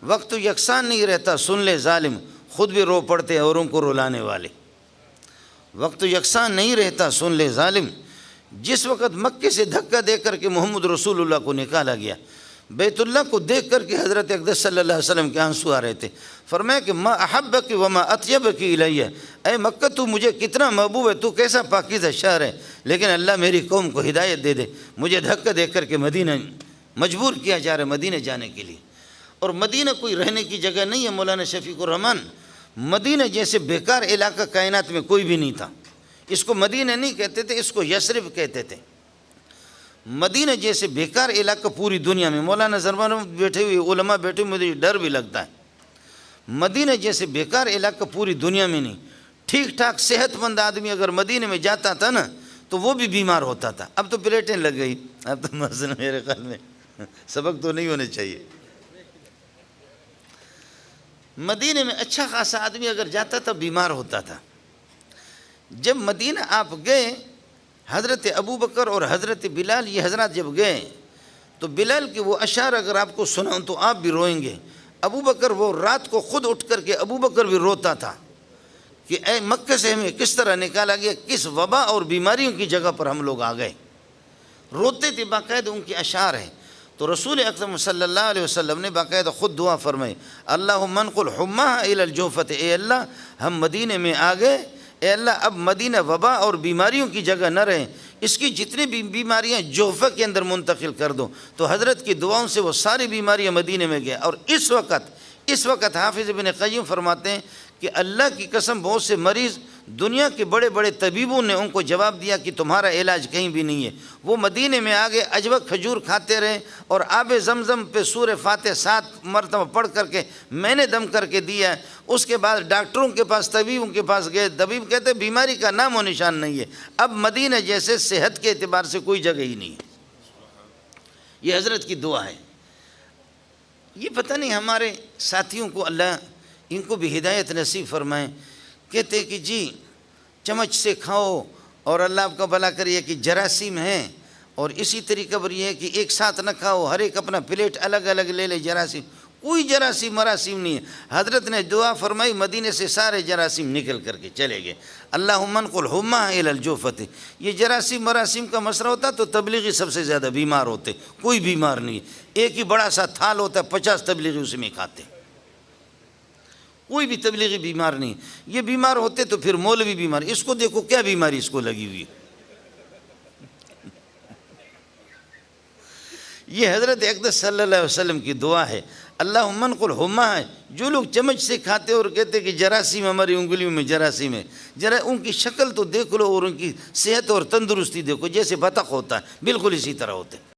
وقت یکساں نہیں رہتا سن لے ظالم، خود بھی رو پڑتے اوروں کو رلانے والے۔ وقت یکساں نہیں رہتا سن لے ظالم، جس وقت مکے سے دھکا دے کر کے محمد رسول اللہ کو نکالا گیا، بیت اللہ کو دیکھ کر کے حضرت اقدس صلی اللہ علیہ وسلم کے آنسو آ رہے تھے۔ فرمایا کہ ما احبک وما اطیبک الیہ، اے مکہ تو مجھے کتنا محبوب ہے، تو کیسا پاکیزہ شہر ہے، لیکن اللہ میری قوم کو ہدایت دے دے، مجھے دھکا دے کر کے مدینہ مجبور کیا جا رہا ہے مدینہ جانے کے لیے۔ اور مدینہ کوئی رہنے کی جگہ نہیں ہے مولانا شفیق الرحمان، مدینہ جیسے بیکار علاقہ کائنات میں کوئی بھی نہیں تھا۔ اس کو مدینہ نہیں کہتے تھے، اس کو یثرب کہتے تھے۔ مدینہ جیسے بیکار علاقہ پوری دنیا میں، مولانا زربان بیٹھے ہوئے علماء بیٹھے ہوئے مجھے ڈر بھی لگتا ہے، مدینہ جیسے بیکار علاقہ پوری دنیا میں نہیں۔ ٹھیک ٹھاک صحت مند آدمی اگر مدینہ میں جاتا تھا نا تو وہ بھی بیمار ہوتا تھا۔ اب تو پلیٹیں لگ گئی، اب تو مثلا میرے خیال میں سبق تو نہیں ہونے چاہیے۔ مدینہ میں اچھا خاصا آدمی اگر جاتا تھا بیمار ہوتا تھا۔ جب مدینہ آپ گئے، حضرت ابوبکر اور حضرت بلال یہ حضرات جب گئے تو بلال کے وہ اشعار اگر آپ کو سناؤں تو آپ بھی روئیں گے۔ ابوبکر وہ رات کو خود اٹھ کر کے ابوبکر بھی روتا تھا کہ اے مکہ سے ہمیں کس طرح نکالا گیا، کس وبا اور بیماریوں کی جگہ پر ہم لوگ آ گئے، روتے تھے، باقاعدہ ان کے اشعار ہیں۔ تو رسول اکرم صلی اللہ علیہ وسلم نے باقاعدہ خود دعا فرمائی، اللہم انقل حماہ الی الجوفۃ، اے اللہ ہم مدینہ میں آ گئے، اے اللہ اب مدینہ وبا اور بیماریوں کی جگہ نہ رہیں، اس کی جتنی بھی بیماریاں جوفہ کے اندر منتقل کر دو۔ تو حضرت کی دعاؤں سے وہ ساری بیماریاں مدینہ میں گئے۔ اور اس وقت حافظ ابن قیم فرماتے ہیں کہ اللہ کی قسم بہت سے مریض دنیا کے بڑے بڑے طبیبوں نے ان کو جواب دیا کہ تمہارا علاج کہیں بھی نہیں ہے، وہ مدینہ میں آگے اجوک کھجور کھاتے رہے اور آب زمزم پہ سورہ فاتح 7 مرتبہ پڑھ کر کے میں نے دم کر کے دیا ہے۔ اس کے بعد ڈاکٹروں کے پاس طبیبوں کے پاس گئے، طبیب کہتے بیماری کا نام و نشان نہیں ہے، اب مدینہ جیسے صحت کے اعتبار سے کوئی جگہ ہی نہیں ہے۔ یہ حضرت کی دعا ہے۔ یہ پتہ نہیں ہمارے ساتھیوں کو اللہ ان کو بھی ہدایت نصیب فرمائیں، کہتے کہ جی چمچ سے کھاؤ اور اللہ آپ کا بھلا کریے کہ جراثیم ہیں، اور اسی طریقے پر یہ ہے کہ ایک ساتھ نہ کھاؤ، ہر ایک اپنا پلیٹ الگ الگ لے لے جراثیم، کوئی جراثیم مراسیم نہیں ہے۔ حضرت نے دعا فرمائی، مدینے سے سارے جراثیم نکل کر کے چلے گئے۔ اللہم انقل حماہ الی الجوفۃ، یہ جراثیم مراسیم کا مسئلہ ہوتا تو تبلیغی سب سے زیادہ بیمار ہوتے، کوئی بیمار نہیں ہے۔ ایک ہی بڑا سا تھال ہوتا ہے، 50 تبلیغی اس میں کھاتے، کوئی بھی تبلیغی بیمار نہیں۔ یہ بیمار ہوتے تو پھر مولوی بیمار، اس کو دیکھو کیا بیماری اس کو لگی ہوئی ہے۔ یہ حضرت اقدس صلی اللہ علیہ وسلم کی دعا ہے، اللہم انقل حماہ ہے۔ جو لوگ چمچ سے کھاتے اور کہتے کہ جراثیم ہماری انگلیوں میں جراثیم ہے، ان کی شکل تو دیکھ لو اور ان کی صحت اور تندرستی دیکھو، جیسے بطخ ہوتا ہے بالکل اسی طرح ہوتے ہیں۔